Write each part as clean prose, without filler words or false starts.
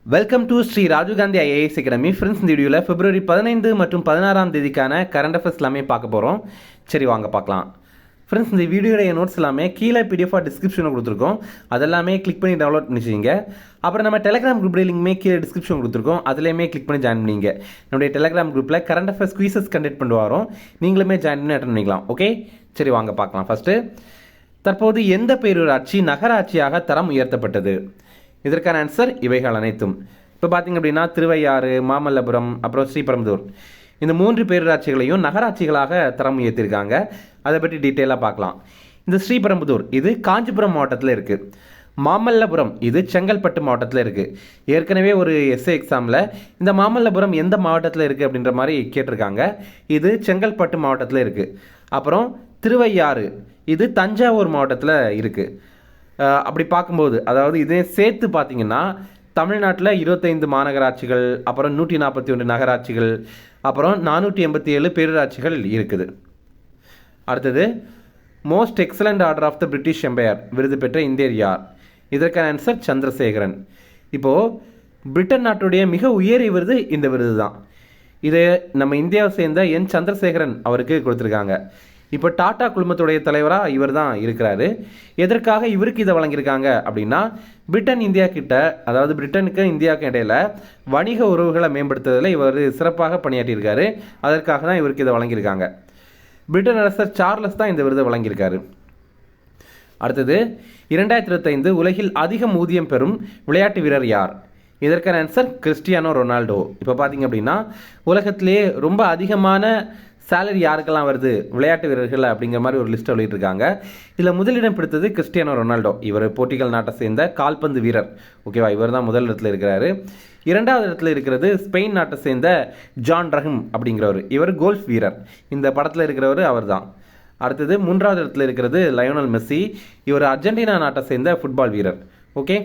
Welcome to Shri Rajiv Gandhi IAS academy. Friends, இந்த வீடியோவில் பிப்ரவரி 15 மற்றும் 16ஆம் தேதிக்கான கரண்ட் அஃபேர்ஸ் எல்லாமே பார்க்க போகிறோம். சரி, வாங்க பார்க்கலாம். ஃப்ரெண்ட்ஸ், இந்த வீடியோடைய நோட்ஸ் எல்லாமே கீழே பிடிஎஃபாக டிஸ்கிரிப்ஷனில் கொடுத்துருக்கோம். அதெல்லாமே கிளிக் பண்ணி டவுன்லோட் பண்ணிச்சிங்க. அப்புறம் நம்ம டெலிகிராம் குரூப்லேயே லிங்க்மே கீழே டிஸ்கிரிப்ஷன் கொடுத்துருக்கோம். அதுலேயுமே கிளிக் பண்ணி ஜாயின் பண்ணிங்க. நம்முடைய டெலிகிராம் குரூப்பில் கரண்ட் அஃபேர்ஸ் குயிசஸ் கண்டக்ட் பண்ணி வரோம். நீங்களுமே ஜாயின் பண்ணி அட்டன் பண்ணிக்கலாம். ஓகே, சரி வாங்க பார்க்கலாம். ஃபஸ்ட்டு, தற்போது எந்த பேரூராட்சி நகராட்சியாக தரம் உயர்த்தப்பட்டது? இதற்கான ஆன்சர் இவைகள் அனைத்தும். இப்போ பார்த்திங்க அப்படின்னா திருவையாறு, மாமல்லபுரம், அப்புறம் ஸ்ரீபெரும்புதூர், இந்த 3 பேரூராட்சிகளையும் நகராட்சிகளாக தரம் உயர்த்தியிருக்காங்க. அதை பற்றி டீட்டெயிலாக பார்க்கலாம். இந்த ஸ்ரீபெரும்புதூர் இது காஞ்சிபுரம் மாவட்டத்தில் இருக்குது. மாமல்லபுரம் இது செங்கல்பட்டு மாவட்டத்தில் இருக்குது. ஏற்கனவே ஒரு எஸ்ஏ எக்ஸாமில் இந்த மாமல்லபுரம் எந்த மாவட்டத்தில் இருக்குது அப்படின்ற மாதிரி கேட்டிருக்காங்க. இது செங்கல்பட்டு மாவட்டத்தில் இருக்குது. அப்புறம் திருவையாறு இது தஞ்சாவூர் மாவட்டத்தில் இருக்குது. அப்படி பார்க்கும்போது, அதாவது இதே சேர்த்து பார்த்தீங்கன்னா தமிழ்நாட்டில் 25 மாநகராட்சிகள், அப்புறம் 141 நகராட்சிகள், அப்புறம் 487 பேரூராட்சிகள் இருக்குது. அடுத்தது, most excellent order of the British empire விருது பெற்ற இந்தியர் யார்? இதற்கான ஆன்சர் சந்திரசேகரன். இப்போது பிரிட்டன் நாட்டுடைய மிக உயரிய விருது இந்த விருது தான். இதை நம்ம இந்தியாவை சேர்ந்த என் சந்திரசேகரன் அவருக்கு கொடுத்துருக்காங்க. இப்போ டாடா குழுமத்துடைய தலைவராக இவர் தான் இருக்கிறாரு. எதற்காக இவருக்கு இதை வழங்கியிருக்காங்க அப்படின்னா, பிரிட்டன் இந்தியா கிட்ட, அதாவது பிரிட்டனுக்கு இந்தியாவுக்கு இடையில வணிக உறவுகளை மேம்படுத்துவதில் இவர் சிறப்பாக பணியாற்றியிருக்காரு. அதற்காக தான் இவருக்கு இதை வழங்கியிருக்காங்க. பிரிட்டன் அரசர் சார்லஸ் தான் இந்த விருதை வழங்கியிருக்காரு. அடுத்தது, 2025 உலகில் அதிகம் ஊதியம் பெறும் விளையாட்டு வீரர் யார்? இதற்கான ஆன்சர் கிறிஸ்டியானோ ரொனால்டோ. இப்போ பார்த்தீங்க அப்படின்னா உலகத்திலேயே ரொம்ப அதிகமான சேலரி யாருக்கெல்லாம் வருது விளையாட்டு வீரர்கள் அப்படிங்கிற மாதிரி ஒரு லிஸ்ட்டை வெளியிட்டிருக்காங்க. இதில் முதலிடம் பிடித்தது கிறிஸ்டியானோ ரொனால்டோ. இவர் போர்ச்சுகல் நாட்டை சேர்ந்த கால்பந்து வீரர். ஓகேவா, இவர் தான் முதல் இடத்துல இருக்கிறாரு. 2வது இடத்துல இருக்கிறது ஸ்பெயின் நாட்டை சேர்ந்த ஜான் ரஹிம் அப்படிங்கிறவர். இவர் கோல்ஃப் வீரர். இந்த படத்தில் இருக்கிறவர் அவர் தான். அடுத்தது 3வது இடத்துல இருக்கிறது லயோனல் மெஸ்ஸி. இவர் அர்ஜென்டினா நாட்டை சேர்ந்த ஃபுட்பால் வீரர். ஓகே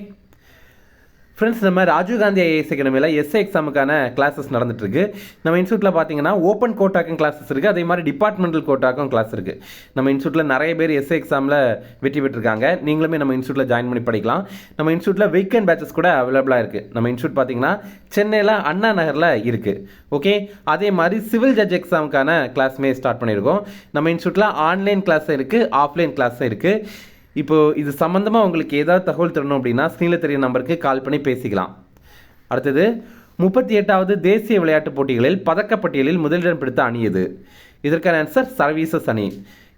ஃப்ரெண்ட்ஸ், நம்ம ராஜீவ்காந்தி ஐஏஎஸ் அகாடமியில் எஸ்ஏ எக்ஸாமுக்கான கிளாஸஸ் நடந்துட்டுருக்கு. நம்ம இன்ஸ்டியூட்டில் பார்த்தீங்கன்னா ஓப்பன் கோட்டாக்கும் கிளாஸஸ் இருக்குது. அதே மாதிரி டிபார்ட்மெண்டல் கோட்டாக்கும் கிளாஸ் இருக்குது. நம்ம இன்ஸ்டியூட்டில் நிறைய பேர் எஸ்ஏ எக்ஸாமில் வெற்றி பெற்றிருக்காங்க. நீங்களுமே நம்ம இன்ஸ்டியூட்டில் ஜாயின் பண்ணி படிக்கலாம். நம்ம இன்ஸ்டியூட்டில் வீக்கெண்ட் பேச்சஸ் கூட அவைலபிளாக இருக்குது. நம்ம இன்ஸ்டியூட் பார்த்தீங்கன்னா சென்னையில் அண்ணா நகரில் இருக்குது. ஓகே, அதே மாதிரி சிவில் ஜட்ஜ் எக்ஸாமுக்கான கிளாஸுமே ஸ்டார்ட் பண்ணியிருக்கோம். நம்ம இன்ஸ்டியூட்டில் ஆன்லைன் கிளாஸும் இருக்குது, ஆஃப்லைன் கிளாஸும் இருக்குது. இப்போது இது சம்மந்தமாக உங்களுக்கு ஏதாவது தகவல் தரணும் அப்படின்னா ஸ்க்ரீனில் தெரிய நம்பருக்கு கால் பண்ணி பேசிக்கலாம். அடுத்தது, 38வது தேசிய விளையாட்டுப் போட்டிகளில் பதக்கப்பட்டியலில் முதலிடம் பிடித்த அணி எது? இதற்கான ஆன்சர் சர்வீசஸ் அணி.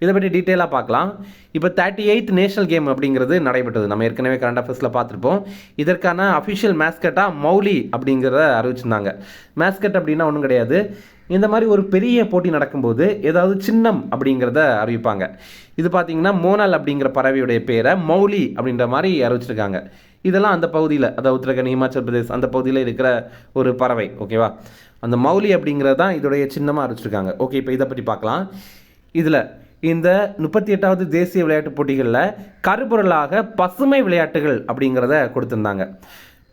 இதை பற்றி டீட்டெயிலாக பார்க்கலாம். இப்போ 38th நேஷனல் கேம் அப்படிங்கிறது நடைபெற்றது. நம்ம ஏற்கனவே கரண்ட் அஃபேர்ஸில் பார்த்துருப்போம். இதற்கான அஃபிஷியல் மேஸ்கட்டாக மௌலி அப்படிங்கிறத அறிவிச்சிருந்தாங்க. மேஸ்கட் அப்படின்னா ஒன்றும் கிடையாது. இந்த மாதிரி ஒரு பெரிய போட்டி நடக்கும்போது ஏதாவது சின்னம் அப்படிங்கிறத அறிவிப்பாங்க. இது பார்த்தீங்கன்னா மோனல் அப்படிங்கிற பறவையுடைய பேரை மௌலி அப்படின்ற மாதிரி அறிவிச்சிருக்காங்க. இதெல்லாம் அந்த பகுதியில், அதாவது உத்தரகண்ட், இமாச்சல் பிரதேஷ் அந்த பகுதியில் இருக்கிற ஒரு பறவை. ஓகேவா, அந்த மௌலி அப்படிங்கிறது தான் இதோடைய சின்னமாக அறிவிச்சிருக்காங்க. ஓகே, இப்போ இதை பற்றி பார்க்கலாம். இதில் இந்த 38வது தேசிய விளையாட்டுப் போட்டிகளில் கருப்பொருளாக பசுமை விளையாட்டுகள் அப்படிங்கிறத கொடுத்துருந்தாங்க.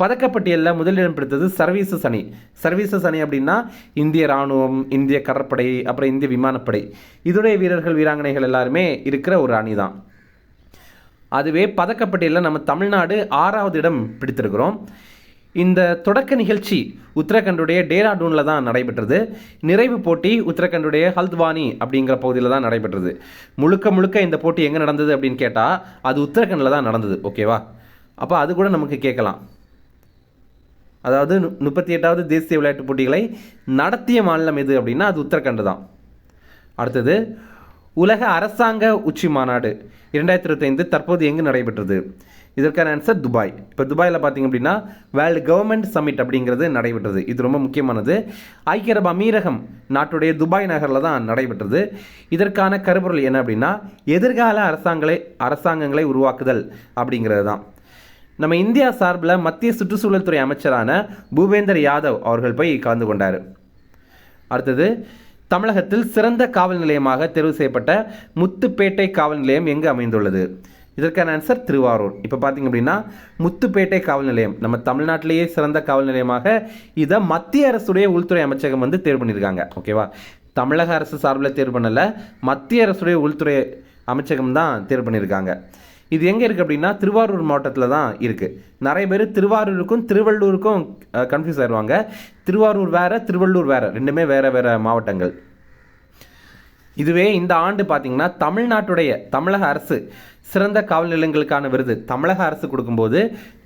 பதக்கப்பட்டியலில் முதலிடம் பிடித்தது சர்வீசஸ் அணி. சர்வீசஸ் அணி அப்படின்னா இந்திய இராணுவம், இந்திய கடற்படை, அப்புறம் இந்திய விமானப்படை, இதோடைய வீரர்கள் வீராங்கனைகள் எல்லாருமே இருக்கிற ஒரு அணி தான். அதுவே பதக்கப்பட்டியலில் நம்ம தமிழ்நாடு 6வது இடம் பிடித்திருக்கிறோம். இந்த தொடக்க நிகழ்ச்சி உத்தரகண்டுடைய டேராடூனில் தான் நடைபெற்றது. நிறைவு போட்டி உத்தரகண்டுடைய ஹல்த்வானி அப்படிங்கிற பகுதியில் தான் நடைபெற்றது. முழுக்க இந்த போட்டி எங்கே நடந்தது அப்படின்னு கேட்டால் அது உத்தரகண்டில் தான் நடந்தது. ஓகேவா, அப்போ அது கூட நமக்கு கேட்கலாம். அதாவது 38வது தேசிய விளையாட்டுப் போட்டிகளை நடத்திய மாநிலம் எது அப்படின்னா அது உத்தரகண்ட் தான். அடுத்தது, உலக அரசாங்க உச்சி மாநாடு 2025 தற்போது எங்கு நடைபெற்றது? இதற்கான ஆன்சர் துபாய். இப்போ துபாயில் பார்த்தீங்க அப்படின்னா வேர்ல்டு கவர்மெண்ட் சமிட் அப்படிங்கிறது நடைபெற்றது. இது ரொம்ப முக்கியமானது. ஐக்கிய அரபு அமீரகம் நாட்டுடைய துபாய் நகரில் தான் நடைபெற்றது. இதற்கான கருப்பொருள் என்ன அப்படின்னா எதிர்கால அரசாங்கங்களை உருவாக்குதல் அப்படிங்கிறது தான். நம்ம இந்தியா சார்பில் மத்திய சுற்றுச்சூழல் துறை அமைச்சரான பூபேந்தர் யாதவ் அவர்கள் போய் கலந்து கொண்டார். அடுத்தது, தமிழகத்தில் சிறந்த காவல் நிலையமாக தேர்வு செய்யப்பட்ட முத்துப்பேட்டை காவல் நிலையம் எங்கு அமைந்துள்ளது? இதற்கான ஆன்சர் திருவாரூர். இப்போ பார்த்தீங்க அப்படின்னா முத்துப்பேட்டை காவல் நிலையம் நம்ம தமிழ்நாட்டிலேயே சிறந்த காவல் நிலையமாக இதை மத்திய அரசுடைய உள்துறை அமைச்சகம் தேர்வு பண்ணியிருக்காங்க. ஓகேவா, தமிழக அரசு சார்பில் தேர்வு பண்ணலை, மத்திய அரசுடைய உள்துறை அமைச்சகம் தான் தேர்வு பண்ணியிருக்காங்க. இது எங்கே இருக்குது அப்படின்னா திருவாரூர் மாவட்டத்தில் தான் இருக்குது. நிறைய பேர் திருவாரூருக்கும் திருவள்ளூருக்கும் கன்ஃபியூஸ் ஆயிடுவாங்க. திருவாரூர் வேறு, திருவள்ளூர் வேறு, ரெண்டுமே வேறு வேறு மாவட்டங்கள். இதுவே இந்த ஆண்டு பார்த்திங்கன்னா தமிழக அரசு சிறந்த காவல் நிலையங்களுக்கான விருது தமிழக அரசு கொடுக்கும்போது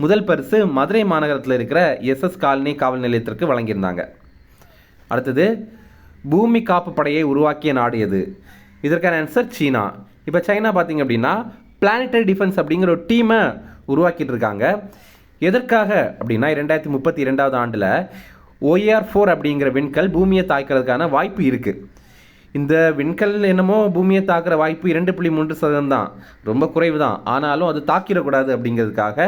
முதல் பரிசு மதுரை மாநகரத்தில் இருக்கிற SS காலனி காவல் நிலையத்திற்கு வழங்கியிருந்தாங்க. அடுத்தது, பூமி காப்பு படையை உருவாக்கிய நாடு எது? இதற்கான ஆன்சர் சீனா. இப்போ சைனா பார்த்திங்க அப்படின்னா பிளானட்டரி டிஃபென்ஸ் அப்படிங்கிற ஒரு டீமை உருவாக்கிட்டு இருக்காங்க. எதற்காக அப்படின்னா 2032 ஆண்டில் OAR-4 அப்படிங்கிற விண்கல் பூமியை தாக்கிறதுக்கான வாய்ப்பு இருக்குது. இந்த விண்கல் என்னமோ பூமியை தாக்குற வாய்ப்பு 2.3% தான், ரொம்ப குறைவு தான். ஆனாலும் அது தாக்கிடக்கூடாது அப்படிங்கிறதுக்காக,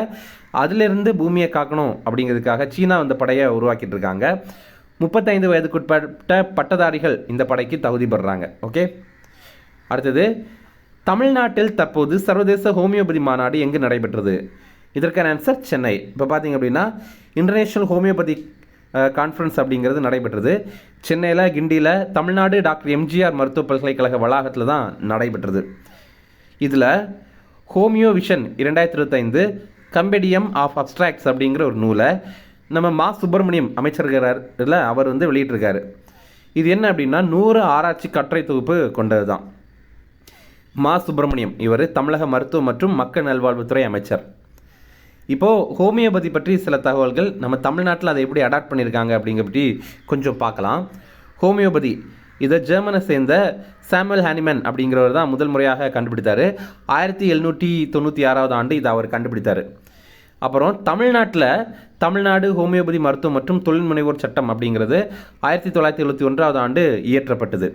அதிலிருந்து பூமியை காக்கணும் அப்படிங்கிறதுக்காக சீனா இந்த படையை உருவாக்கிட்டு இருக்காங்க. 35 வயதுக்குட்பட்ட பட்டதாரிகள் இந்த படைக்கு தகுதி பெறுறாங்க. ஓகே, அடுத்தது, தமிழ்நாட்டில் தற்போது சர்வதேச ஹோமியோபதி மாநாடு எங்கு நடைபெற்றது? இதற்கான ஆன்சர் சென்னை. இப்போ பார்த்தீங்க அப்படின்னா இன்டர்நேஷ்னல் ஹோமியோபதி கான்ஃபரன்ஸ் அப்படிங்கிறது நடைபெற்றது சென்னையில், கிண்டியில், தமிழ்நாடு டாக்டர் MGR மருத்துவ பல்கலைக்கழக வளாகத்தில் தான் நடைபெற்றது. இதில் ஹோமியோ விஷன் 2025 கம்பெடியம் ஆஃப் அப்ஸ்ட்ராக்ட்ஸ் அப்படிங்கிற ஒரு நூலை நம்ம மா சுப்பிரமணியம் அமைச்சர்கள் அவர் வெளியிட்டிருக்காரு. இது என்ன அப்படின்னா 100 ஆராய்ச்சி கட்டுரை தொகுப்பு கொண்டது தான். மா சுப்பிரமணியம் இவர் தமிழக மருத்துவ மற்றும் மக்கள் நல்வாழ்வுத்துறை அமைச்சர். இப்போது ஹோமியோபதி பற்றி சில தகவல்கள், நம்ம தமிழ்நாட்டில் அதை எப்படி அடாப்ட் பண்ணியிருக்காங்க அப்படிங்கிற பற்றி கொஞ்சம் பார்க்கலாம். ஹோமியோபதி இதை ஜெர்மனை சேர்ந்த சாமுவல் ஹானிமன் அப்படிங்கிறவர் தான் முதல் முறையாக கண்டுபிடித்தார். 1796 ஆண்டு இதை அவர் கண்டுபிடித்தார். அப்புறம் தமிழ்நாடு ஹோமியோபதி மருத்துவம் மற்றும் தொழில் முனைவோர் சட்டம் அப்படிங்கிறது 1971 ஆண்டு இயற்றப்பட்டது.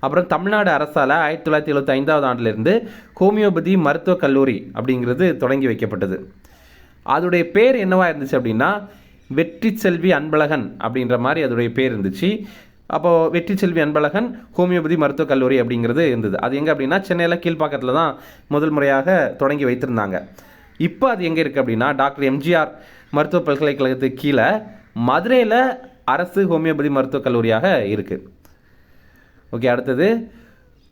அப்புறம் தமிழ்நாடு அரசால் 1975 ஆண்டிலிருந்து ஹோமியோபதி மருத்துவக் கல்லூரி அப்படிங்கிறது தொடங்கி வைக்கப்பட்டது. அதோடைய பேர் என்னவா இருந்துச்சு அப்படின்னா வெற்றி செல்வி அன்பழகன் அப்படின்ற மாதிரி அதோடைய பேர் இருந்துச்சு. அப்போது வெற்றி செல்வி அன்பழகன் ஹோமியோபதி மருத்துவக் கல்லூரி அப்படிங்கிறது இருந்தது. அது எங்கே அப்படின்னா சென்னையில் கீழ்ப்பாக்கத்தில் தான் முதல் முறையாக தொடங்கி வைத்திருந்தாங்க. இப்போ அது எங்கே இருக்குது அப்படின்னா டாக்டர் MGR மருத்துவ பல்கலைக்கழகத்துக்கு கீழே மதுரையில் அரசு ஹோமியோபதி மருத்துவக் கல்லூரியாக இருக்குது. ஓகே, அடுத்தது,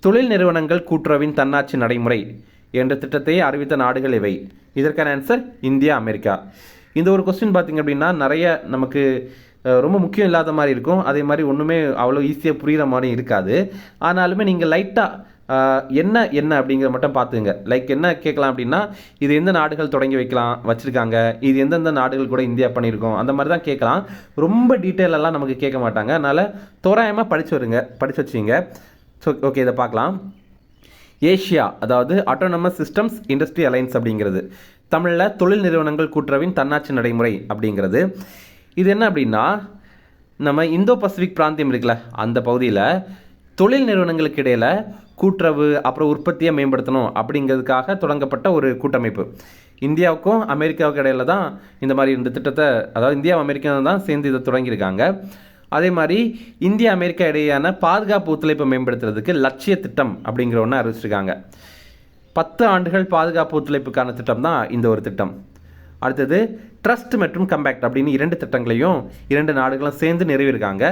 தொழில் நிறுவனங்கள் கூட்டுறவின் தன்னாட்சி நடைமுறை என்ற திட்டத்தை அறிவித்த நாடுகள் இவை. இதற்கான ஆன்சர் இந்தியா, அமெரிக்கா. இந்த ஒரு கொஸ்டின் பார்த்திங்க அப்படின்னா நிறைய நமக்கு ரொம்ப முக்கியம் இல்லாத மாதிரி இருக்கும். அதே மாதிரி ஒன்றுமே அவ்வளோ ஈஸியாக புரிகிற மாதிரி இருக்காது. ஆனாலுமே நீங்கள் லைட்டாக என்ன அப்படிங்கிற மட்டும் பார்த்துங்க. லைக் என்ன கேட்கலாம் அப்படின்னா இது எந்த நாடுகள் தொடங்கி வச்சுருக்காங்க, இது எந்தெந்த நாடுகள் கூட இந்தியா பண்ணியிருக்கோம், அந்த மாதிரி தான் கேட்கலாம். ரொம்ப டீட்டெயிலெல்லாம் நமக்கு கேட்க மாட்டாங்க. அதனால் தோராயமாக படித்து வச்சுங்க. ஸோ ஓகே, இதை பார்க்கலாம். ஏஷியா, அதாவது ஆட்டோனமஸ் சிஸ்டம்ஸ் இண்டஸ்ட்ரி அலையன்ஸ் அப்படிங்கிறது தமிழில் தொழில் நிறுவனங்கள் கூட்டுறவின் தன்னாட்சி நடைமுறை அப்படிங்கிறது. இது என்ன அப்படின்னா நம்ம இந்தோ பசிபிக் பிராந்தியம் இருக்குல்ல, அந்த பகுதியில் தொழில் நிறுவனங்களுக்கு இடையில் கூட்டுறவு அப்புறம் உற்பத்தியை மேம்படுத்தணும் அப்படிங்கிறதுக்காக தொடங்கப்பட்ட ஒரு கூட்டமைப்பு. இந்தியாவுக்கும் அமெரிக்காவுக்கும் இடையில தான் இந்த மாதிரி இந்த திட்டத்தை, அதாவது இந்தியா அமெரிக்கா தான் சேர்ந்து இதை தொடங்கியிருக்காங்க. அதே மாதிரி இந்தியா அமெரிக்கா இடையேயான பாதுகாப்பு ஒத்துழைப்பை மேம்படுத்துறதுக்கு லட்சிய திட்டம் அப்படிங்கிற ஒன்று அறிவிச்சிருக்காங்க. 10 ஆண்டுகள் பாதுகாப்பு ஒத்துழைப்புக்கான திட்டம் தான் இந்த ஒரு திட்டம். அடுத்தது, ட்ரஸ்ட் மற்றும் கம்பேக்ட் அப்படின்னு 2 திட்டங்களையும் 2 நாடுகளும் சேர்ந்து நிறைவேறிருக்காங்க.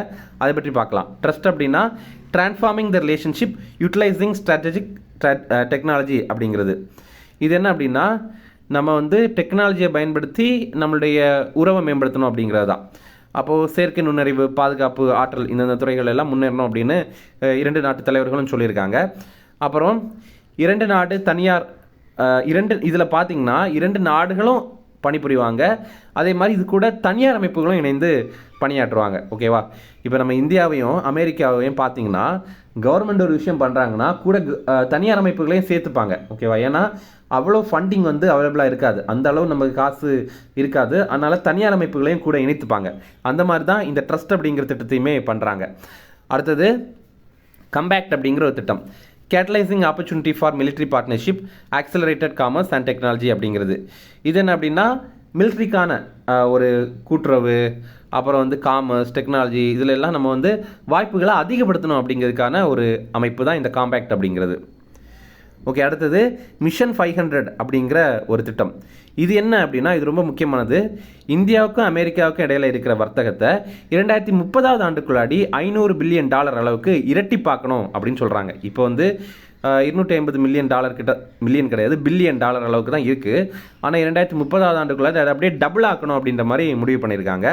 அதை பற்றி பார்க்கலாம். ட்ரஸ்ட் அப்படின்னா transforming the relationship utilising strategic technology அப்படிங்கிறது. இது என்ன அப்படின்னா நம்ம டெக்னாலஜியை பயன்படுத்தி நம்மளுடைய உறவை மேம்படுத்தணும் அப்படிங்கிறது தான். அப்போது செயற்கை நுண்ணறிவு, பாதுகாப்பு, ஆற்றல் இந்தந்த துறைகள் எல்லாம் முன்னேறணும் அப்படின்னு 2 நாட்டு தலைவர்களும் சொல்லியிருக்காங்க. அப்புறம் 2 நாடு தனியார் இதில் பார்த்திங்கன்னா 2 நாடுகளும் பணிபுரிவாங்க. அதே மாதிரி இது கூட தனியார் அமைப்புகளும் இணைந்து பணியாற்றுவாங்க. ஓகேவா? இப்போ நம்ம இந்தியாவையும் அமெரிக்காவையும் பார்த்திங்கன்னா கவர்மெண்ட் ஒரு விஷயம் பண்ணுறாங்கன்னா கூட தனியார் அமைப்புகளையும் சேர்த்துப்பாங்க. ஓகேவா? ஏன்னா அவ்வளோ ஃபண்டிங் அவைலபிளாக இருக்காது, அந்த அளவு நமக்கு காசு இருக்காது. அதனால் தனியார் அமைப்புகளையும் கூட இணைத்துப்பாங்க. அந்த மாதிரி தான் இந்த ட்ரஸ்ட் அப்படிங்கிற திட்டத்தையுமே பண்ணுறாங்க. அடுத்தது, கம்பேக்ட் அப்படிங்கிற ஒரு திட்டம், கேட்டலைசிங் opportunity for military partnership accelerated commerce and technology அப்படிங்கிறது. இது என்ன அப்படின்னா மிலிட்ரிக்கான ஒரு கூட்டுறவு, அப்புறம் காமர்ஸ், டெக்னாலஜி, இதில் எல்லாம் நம்ம வாய்ப்புகளை அதிகப்படுத்தணும் அப்படிங்கிறதுக்கான ஒரு அமைப்பு தான் இந்த காம்பேக்ட் அப்படிங்கிறது. ஓகே, அடுத்தது மிஷன் 500 அப்படிங்கிற ஒரு திட்டம். இது என்ன அப்படின்னா இது ரொம்ப முக்கியமானது. இந்தியாவுக்கும் அமெரிக்காவுக்கும் இடையில இருக்கிற வர்த்தகத்தை 2030 ஆண்டுக்குள்ளாடி $500 பில்லியன் அளவுக்கு இரட்டிப்பாக்கணும் அப்படின்னு சொல்கிறாங்க. இப்போ $250 கிட்ட, மில்லியன் கிடையாது பில்லியன் டாலர் அளவுக்கு தான் இருக்குது. ஆனால் 2030 ஆண்டுக்குள்ளே அதை அப்படியே டபுள் ஆக்கணும் அப்படின்ற மாதிரி முடிவு பண்ணியிருக்காங்க.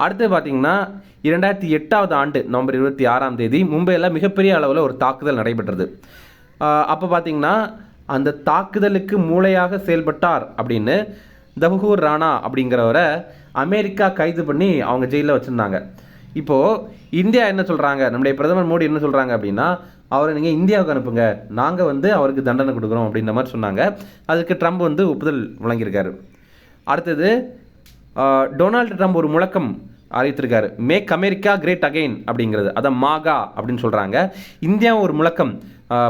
அடுத்து பார்த்திங்கன்னா 2008 ஆண்டு நவம்பர் 26 மும்பையில் மிகப்பெரிய அளவில் ஒரு தாக்குதல் நடைபெற்றது. அப்போ பார்த்திங்கன்னா அந்த தாக்குதலுக்கு மூளையாக செயல்பட்டார் அப்படின்னு தபூர் ராணா அப்படிங்கிறவரை அமெரிக்கா கைது பண்ணி அவங்க ஜெயிலில் வச்சுருந்தாங்க. இப்போது இந்தியா என்ன சொல்கிறாங்க, நம்முடைய பிரதமர் மோடி என்ன சொல்கிறாங்க அப்படின்னா, அவரை நீங்கள் இந்தியாவுக்கு அனுப்புங்க, நாங்கள் அவருக்கு தண்டனை கொடுக்குறோம் அப்படின்ற மாதிரி சொன்னாங்க. அதுக்கு ட்ரம்ப் ஒப்புதல் வழங்கியிருக்காரு. அடுத்தது டொனால்டு ட்ரம்ப் ஒரு முழக்கம் அறிவித்திருக்காரு, மேக் அமெரிக்கா கிரேட் அகைன் அப்படிங்கிறது, அதை மாகா அப்படின்னு சொல்கிறாங்க. இந்தியாவும் ஒரு முழக்கம்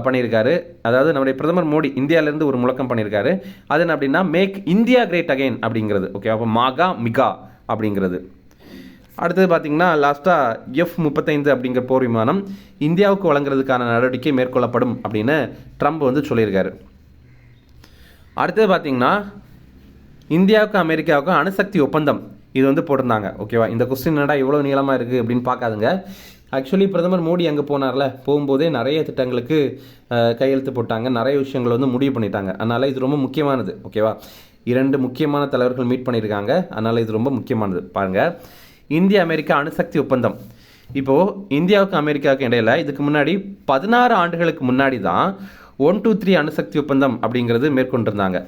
பண்ணியிருக்காரு. அதாவது நம்முடைய பிரதமர் மோடி இந்தியாவிலேருந்து ஒரு முழக்கம் பண்ணியிருக்காரு. அது என்ன அப்படின்னா, மேக் இந்தியா கிரேட் அகைன் அப்படிங்கிறது. ஓகே, அப்போ மாகா மிகா அப்படிங்கிறது. அடுத்தது பார்த்திங்கன்னா லாஸ்ட்டாக F-35 அப்படிங்கிற போர் விமானம் இந்தியாவுக்கு வழங்குறதுக்கான நடவடிக்கை மேற்கொள்ளப்படும் அப்படின்னு ட்ரம்ப் சொல்லியிருக்காரு. அடுத்தது பார்த்திங்கன்னா இந்தியாவுக்கும் அமெரிக்காவுக்கும் அணுசக்தி ஒப்பந்தம் இது போட்டிருந்தாங்க. ஓகேவா, இந்த கொஸ்டின் என்னடா இவ்வளோ நீளமாக இருக்குது அப்படின்னு பார்க்காதுங்க. ஆக்சுவலி பிரதமர் மோடி அங்கே போனார்ல, போகும்போதே நிறைய திட்டங்களுக்கு கையெழுத்து போட்டாங்க, நிறைய விஷயங்களை முடிவு பண்ணிட்டாங்க. அதனால் இது ரொம்ப முக்கியமானது. ஓகேவா, 2 முக்கியமான தலைவர்கள் மீட் பண்ணியிருக்காங்க. அதனால் இது ரொம்ப முக்கியமானது. பாருங்கள், இந்திய அமெரிக்கா அணுசக்தி ஒப்பந்தம். இப்போது இந்தியாவுக்கும் அமெரிக்காவுக்கும் இடையில் இதுக்கு முன்னாடி 16 ஆண்டுகளுக்கு முன்னாடி தான் 123 அணுசக்தி ஒப்பந்தம் அப்படிங்கிறது மேற்கொண்டிருந்தாங்க.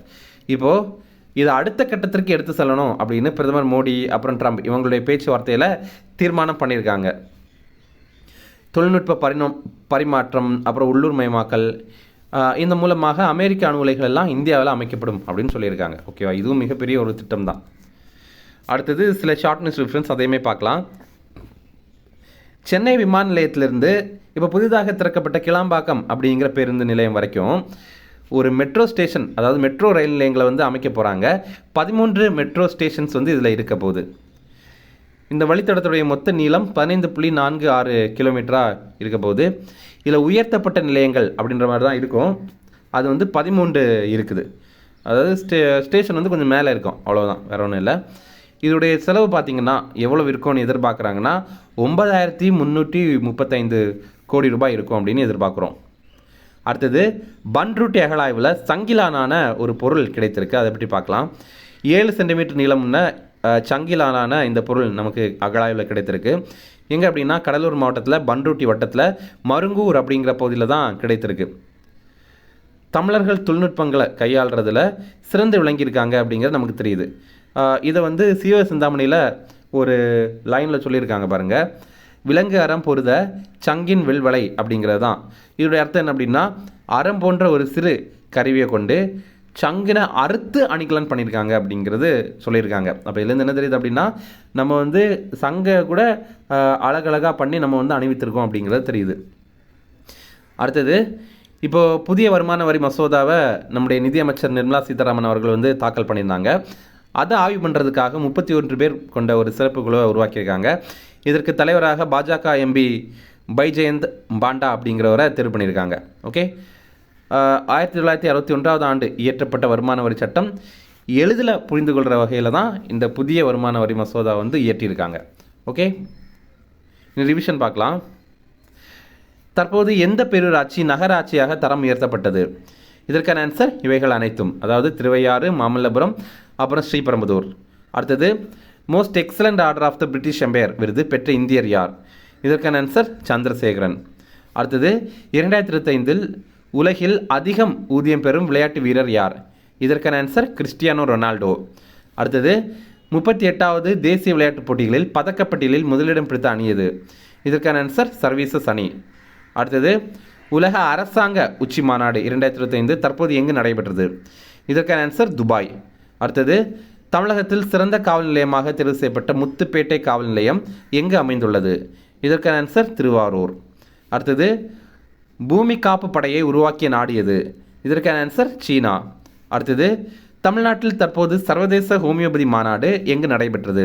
இப்போது இதை அடுத்த கட்டத்திற்கு எடுத்து செல்லணும் அப்படின்னு பிரதமர் மோடி அப்புறம் ட்ரம்ப் இவங்களுடைய பேச்சுவார்த்தையில் தீர்மானம் பண்ணியிருக்காங்க. தொழில்நுட்ப பரிமாற்றம், அப்புறம் உள்ளூர் மயமாக்கல், இந்த மூலமாக அமெரிக்க அணு உலைகள் எல்லாம் இந்தியாவில் அமைக்கப்படும் அப்படின்னு சொல்லியிருக்காங்க. ஓகேவா, இதுவும் மிகப்பெரிய ஒரு திட்டம் தான். அடுத்தது சில ஷார்ட் நியூஸ் ரெஃபரன்ஸ், அதையுமே பார்க்கலாம். சென்னை விமான நிலையத்திலிருந்து இப்போ புதிதாக திறக்கப்பட்ட கிளாம்பாக்கம் அப்படிங்கிற பேருந்து நிலையம் வரைக்கும் ஒரு மெட்ரோ ஸ்டேஷன், அதாவது மெட்ரோ ரயில் நிலையங்களை அமைக்க போகிறாங்க. 13 மெட்ரோ ஸ்டேஷன்ஸ் இதில் இருக்க போகுது. இந்த வழித்தடத்துடைய மொத்த நீளம் 15.46 கிலோமீட்டராக இருக்க போகுது. இதில் உயர்த்தப்பட்ட நிலையங்கள் அப்படின்ற மாதிரி தான் இருக்கும். அது 13 இருக்குது. அதாவது ஸ்டேஷன் கொஞ்சம் மேலே இருக்கும், அவ்வளோதான், வேறு ஒன்றும் இல்லை. இதோடைய செலவு பார்த்திங்கன்னா எவ்வளோ இருக்கும்னு எதிர்பார்க்குறாங்கன்னா 9,335 கோடி ரூபாய் இருக்கும் அப்படின்னு எதிர்பார்க்குறோம். அடுத்தது பன்ருட்டி அகழாய்வில் சங்கிலானான ஒரு பொருள் கிடைத்திருக்கு, அதை பற்றி பார்க்கலாம். 7 சென்டிமீட்டர் நீளம்ன சங்கிலானான இந்த பொருள் நமக்கு அகழாய்வில் கிடைத்திருக்கு. எங்கே அப்படின்னா கடலூர் மாவட்டத்தில் பன்ருட்டி வட்டத்தில் மருங்கூர் அப்படிங்கிற பகுதியில் தான் கிடைத்திருக்கு. தமிழர்கள் தொழில்நுட்பங்களை கையாளுறதுல சிறந்து விளங்கியிருக்காங்க அப்படிங்கிறது நமக்கு தெரியுது. இதை சிவ சிந்தாமணியில் ஒரு லைனில் சொல்லியிருக்காங்க பாருங்கள், விலங்கு அறம் பொருத சங்கின் வெல்வலை அப்படிங்கிறது தான். இதோடைய அர்த்தம் என்ன அப்படின்னா, அறம் போன்ற ஒரு சிறு கருவியை கொண்டு சங்கினை அறுத்து அணிகலன் பண்ணியிருக்காங்க அப்படிங்கிறது சொல்லியிருக்காங்க. அப்போ இதுலேருந்து என்ன தெரியுது அப்படின்னா, நம்ம சங்கை கூட அழகழகாக பண்ணி நம்ம அணிவித்திருக்கோம் அப்படிங்கிறது தெரியுது. அடுத்தது, இப்போது புதிய வருமான வரி மசோதாவை நம்முடைய நிதியமைச்சர் நிர்மலா சீதாராமன் அவர்கள் தாக்கல் பண்ணியிருந்தாங்க. அதை ஆய்வு பண்ணுறதுக்காக 31 பேர் கொண்ட ஒரு சிறப்பு குழுவை உருவாக்கியிருக்காங்க. இதற்கு தலைவராக பாஜக எம்பி பைஜெயந்த் பாண்டா அப்படிங்கிறவரை தேர்வு பண்ணியிருக்காங்க. ஓகே, 1961 ஆண்டு இயற்றப்பட்ட வருமான வரி சட்டம் எளிதில் புரிந்து கொள்கிற வகையில் தான் இந்த புதிய வருமான வரி மசோதா இயற்றியிருக்காங்க. ஓகே, ரிவிஷன் பார்க்கலாம். தற்போது எந்த பேரூராட்சி நகராட்சியாக தரம் உயர்த்தப்பட்டது? இதற்கான ஆன்சர் இவைகள் அனைத்தும், அதாவது திருவையாறு, மாமல்லபுரம், அப்புறம் ஸ்ரீபெரும்புதூர். அடுத்தது, most excellent order of the British empire விருது பெற்ற இந்தியர் யார்? இதற்கான ஆன்சர் சந்திரசேகரன். அடுத்தது, 2025 உலகில் அதிகம் ஊதியம் பெறும் விளையாட்டு வீரர் யார்? இதற்கான ஆன்சர் கிறிஸ்டியானோ ரொனால்டோ. அடுத்தது, 38வது தேசிய விளையாட்டுப் போட்டிகளில் பதக்கப்பட்டியலில் முதலிடம் பிடித்த அணி எது? இதற்கான ஆன்சர் சர்வீசஸ் அணி. அடுத்தது, உலக அரசாங்க உச்சி மாநாடு 2025 தற்போது எங்கு நடைபெற்றது? இதற்கான ஆன்சர் துபாய். அடுத்தது, தமிழகத்தில் சிறந்த காவல் நிலையமாக தேர்வு செய்யப்பட்ட முத்துப்பேட்டை காவல் நிலையம் எங்கு அமைந்துள்ளது? இதற்கான ஆன்சர் திருவாரூர். அடுத்தது, பூமி காப்பு படையை உருவாக்கிய நாடு எது? இதற்கான ஆன்சர் சீனா. அடுத்தது, தமிழ்நாட்டில் தற்போது சர்வதேச ஹோமியோபதி மாநாடு எங்கு நடைபெற்றது?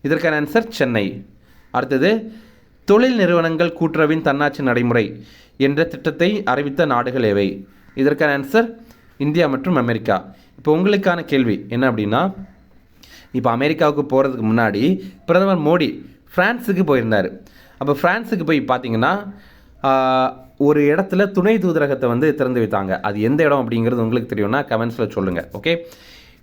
இதற்கான ஆன்சர் சென்னை. அடுத்தது, தொழில் நிறுவனங்கள் கூட்டுறவின் தன்னாட்சி நடைமுறை என்ற திட்டத்தை அறிவித்த நாடுகள் எவை? இதற்கான ஆன்சர் இந்தியா மற்றும் அமெரிக்கா. இப்போ உங்களுக்கான கேள்வி என்ன அப்படின்னா, இப்போ அமெரிக்காவுக்கு போகிறதுக்கு முன்னாடி பிரதமர் மோடி ஃப்ரான்ஸுக்கு போயிருந்தார். அப்போ ஃப்ரான்ஸுக்கு போய் பார்த்தீங்கன்னா ஒரு இடத்துல துணை தூதரகத்தை வந்து திறந்து வைத்தாங்க. அது எந்த இடம் அப்படிங்கிறது உங்களுக்கு தெரியும்னா கமெண்ட்ஸில் சொல்லுங்கள். ஓகே,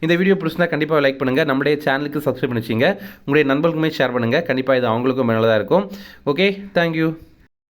இந்த வீடியோ பிடிச்சினா கண்டிப்பாக லைக் பண்ணுங்கள், நம்முடைய சேனலுக்கு சப்ஸ்கிரைப் பண்ணிச்சிங்க, உங்களுடைய நண்பர்களுமே ஷேர் பண்ணுங்கள், கண்டிப்பாக இது அவங்களுக்கும் மேலே தான் இருக்கும். Okay, thank you.